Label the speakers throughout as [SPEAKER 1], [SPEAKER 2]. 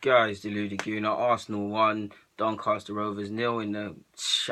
[SPEAKER 1] Guys, deluded Guna. Arsenal won, Doncaster Rovers nil in the...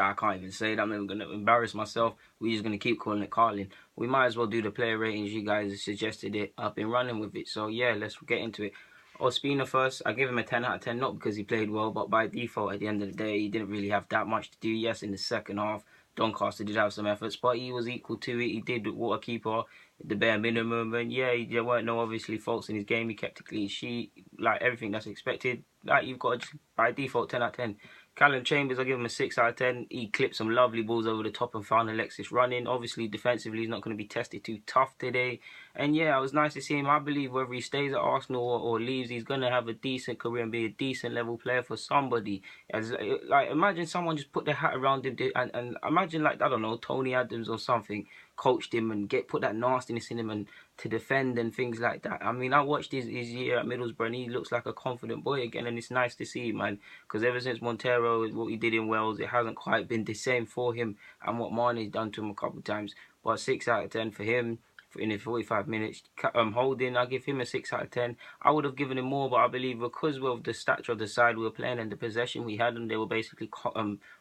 [SPEAKER 1] I can't even say that. I'm never going to embarrass myself. We're just going to keep calling it Carling. We might as well do the player ratings. You guys suggested it. I've been running with it. So, yeah, let's get into it. Ospina first. I give him a 10 out of 10, not because he played well, but by default, at the end of the day, he didn't really have that much to do. Yes, in the second half, Doncaster did have some efforts, but he was equal to it. He did water keeper the bare minimum, and yeah, there weren't no obviously faults in his game. He kept a clean sheet, like everything that's expected. Like you've got just by default 10 out of 10. Callum Chambers, I give him a 6 out of 10. He clipped some lovely balls over the top and found Alexis running. Obviously, defensively, he's not going to be tested too tough today. And yeah, it was nice to see him. I believe whether he stays at Arsenal or leaves, he's going to have a decent career and be a decent level player for somebody. Like, imagine someone just put their hat around him and imagine, like, I don't know, Tony Adams or something coached him and put that nastiness in him and to defend and things like that. I mean, I watched his year at Middlesbrough and he looks like a confident boy again, and it's nice to see, man, because ever since Montero, what he did in Wales, it hasn't quite been the same for him and what Mane's done to him a couple of times. But 6 out of 10 for him in his 45 minutes. Holding, I give him a 6 out of 10. I would have given him more, but I believe because of the stature of the side we were playing and the possession we had, and they were basically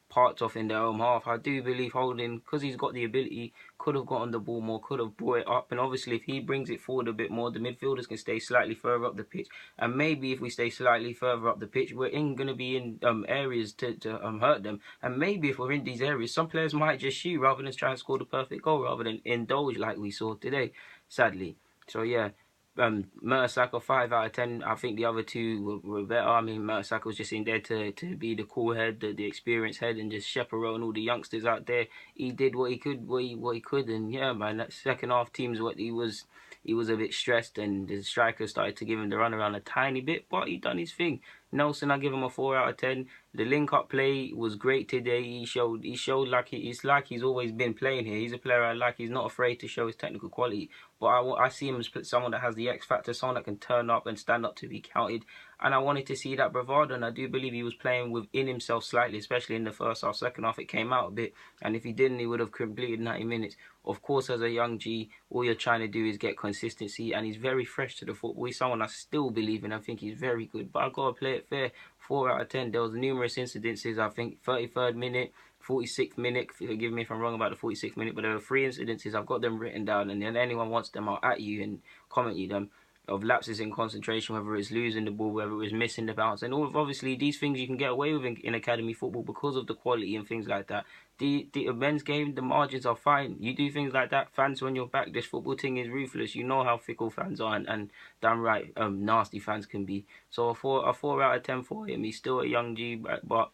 [SPEAKER 1] parked off in their own half, I do believe Holding, because he's got the ability, could have gotten the ball more, could have brought it up, and obviously if he brings it forward a bit more, the midfielders can stay slightly further up the pitch, and maybe if we stay slightly further up the pitch, we're going to be in areas to hurt them, and maybe if we're in these areas, some players might just shoot rather than try and score the perfect goal, rather than indulge like we saw today, sadly. So yeah, Mertesacker 5 out of 10. I think the other two were better. I mean, Mertesacker was just in there to be the cool head, the experienced head, and just chaperone all the youngsters out there. He did what he could, what he could, and yeah, man, that second half teams, what he was a bit stressed, and the striker started to give him the run around a tiny bit, but he done his thing. Nelson, I give him a 4 out of 10. The link-up play was great today. He showed like he's always been playing here. He's a player I like. He's not afraid to show his technical quality. But I see him as someone that has the X factor, someone that can turn up and stand up to be counted. And I wanted to see that bravado, and I do believe he was playing within himself slightly, especially in the first half. Second half, it came out a bit. And if he didn't, he would have completed 90 minutes. Of course, as a young G, all you're trying to do is get consistency, and he's very fresh to the football. He's someone I still believe in. I think he's very good, but I've got to play it fair. 4 out of 10. There was numerous incidences. I think 33rd minute, 46th minute. Forgive me if I'm wrong about the 46th minute, but there were 3 incidences. I've got them written down, and then anyone wants them, I'll at you and comment you them. Of lapses in concentration, whether it's losing the ball, whether it's missing the bounce, and all of obviously these things you can get away with in academy football because of the quality and things like that. The men's game, the margins are fine. You do things like that, fans on your back. This football thing is ruthless. You know how fickle fans are, and damn right nasty fans can be. So a 4 out of 10 for him. He's still a young G, but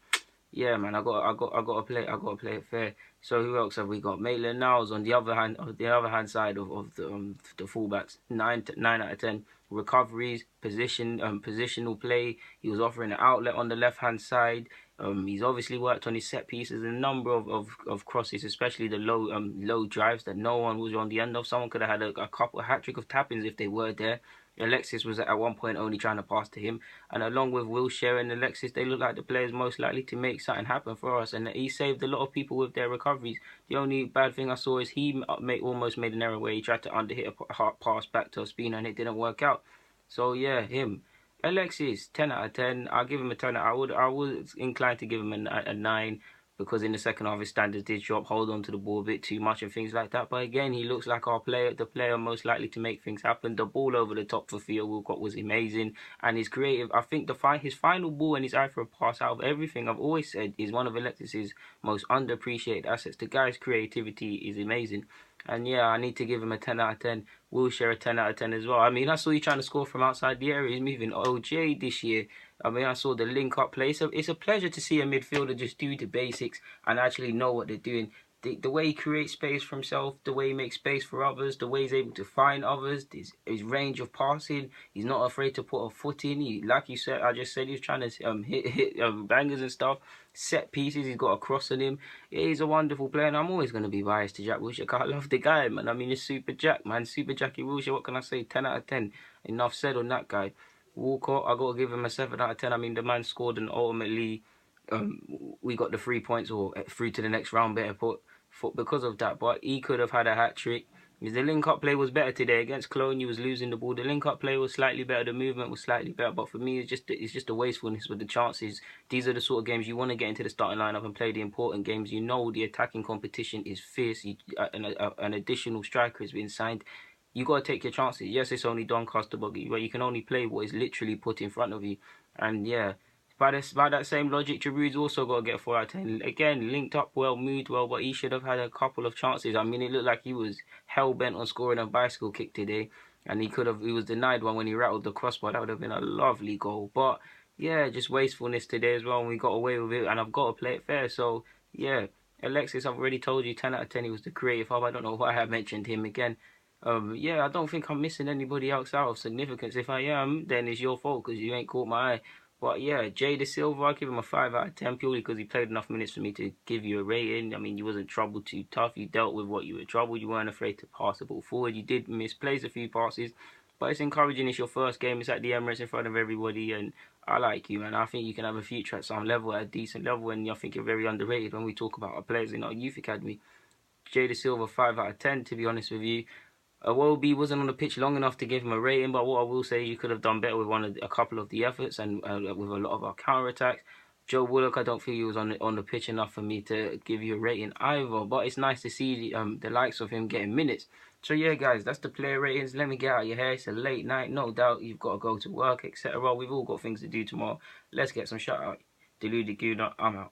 [SPEAKER 1] yeah, man, I got to play it fair. So who else have we got? Maitland-Niles on the other hand side of the fullbacks. 9 out of 10. Recoveries, positional play. He was offering an outlet on the left hand side. He's obviously worked on his set pieces, a number of crosses, especially the low drives that no one was on the end of. Someone could have had a hat-trick of tap-ins if they were there. Alexis was at one point only trying to pass to him, and along with Wilshere and Alexis, they look like the players most likely to make something happen for us, and he saved a lot of people with their recoveries. The only bad thing I saw is he almost made an error where he tried to underhit a hard pass back to Ospina and it didn't work out. So yeah, him. Alexis, 10 out of 10. I'll give him a 10. I was inclined to give him a 9 because in the second half his standards did drop, hold on to the ball a bit too much and things like that. But again, he looks like the player most likely to make things happen. The ball over the top for Theo Walcott was amazing, and his creative. I think his final ball and his eye for a pass, out of everything I've always said, is one of Alexis's most underappreciated assets. The guy's creativity is amazing. And yeah, I need to give him a 10 out of 10. Wilshere a 10 out of 10 as well. I mean, I saw you trying to score from outside the area. He's moving OJ this year. I mean, I saw the link-up play. So it's a pleasure to see a midfielder just do the basics and actually know what they're doing. The way he creates space for himself, the way he makes space for others, the way he's able to find others, his range of passing, he's not afraid to put a foot in. Like you said, I just said, he was trying to hit bangers and stuff, set pieces, he's got a cross on him. He's a wonderful player, and I'm always going to be biased to Jack Wilshere. I love the guy, man. I mean, it's Super Jack, man. Super Jackie Wilshere, what can I say? 10 out of 10. Enough said on that guy. Walcott, I got to give him a 7 out of 10. I mean, the man scored, and ultimately we got the 3 points or through to the next round better put because of that. But he could have had a hat trick. Because the link-up play was better today. Against Cologne, you was losing the ball. The link-up play was slightly better. The movement was slightly better. But for me, it's just a wastefulness with the chances. These are the sort of games you want to get into the starting lineup and play the important games. You know the attacking competition is fierce. An additional striker has been signed. You got to take your chances. Yes, it's only Doncaster, but you can only play what is literally put in front of you. And yeah, by that same logic, Giroud's also got to get 4 out of 10. Again, linked up well, moved well, but he should have had a couple of chances. I mean, it looked like he was hell bent on scoring a bicycle kick today, and he was denied one when he rattled the crossbar. That would have been a lovely goal. But yeah, just wastefulness today as well, and we got away with it. And I've got to play it fair. So yeah, Alexis, I've already told you 10 out of 10. He was the creative hub. I don't know why I have mentioned him again. Yeah, I don't think I'm missing anybody else out of significance. If I am, then it's your fault because you ain't caught my eye. But yeah, Jay De Silva, I give him a 5 out of 10 purely because he played enough minutes for me to give you a rating. I mean, you wasn't troubled too tough. You dealt with what you were troubled. You weren't afraid to pass the ball forward. You did misplace a few passes, but it's encouraging. It's your first game. It's at the Emirates in front of everybody, and I like you, man. I think you can have a future at some level, at a decent level, and I think you're very underrated when we talk about our players in our youth academy. Jay De Silva, 5 out of 10, to be honest with you. Iwobi wasn't on the pitch long enough to give him a rating, but what I will say, you could have done better with a couple of the efforts and with a lot of our counter attacks. Joe Willock, I don't feel he was on the pitch enough for me to give you a rating either. But it's nice to see the likes of him getting minutes. So yeah, guys, that's the player ratings. Let me get out of your hair. It's a late night, no doubt. You've got to go to work, etc. We've all got things to do tomorrow. Let's get some shout out. Deluded Guna, I'm out.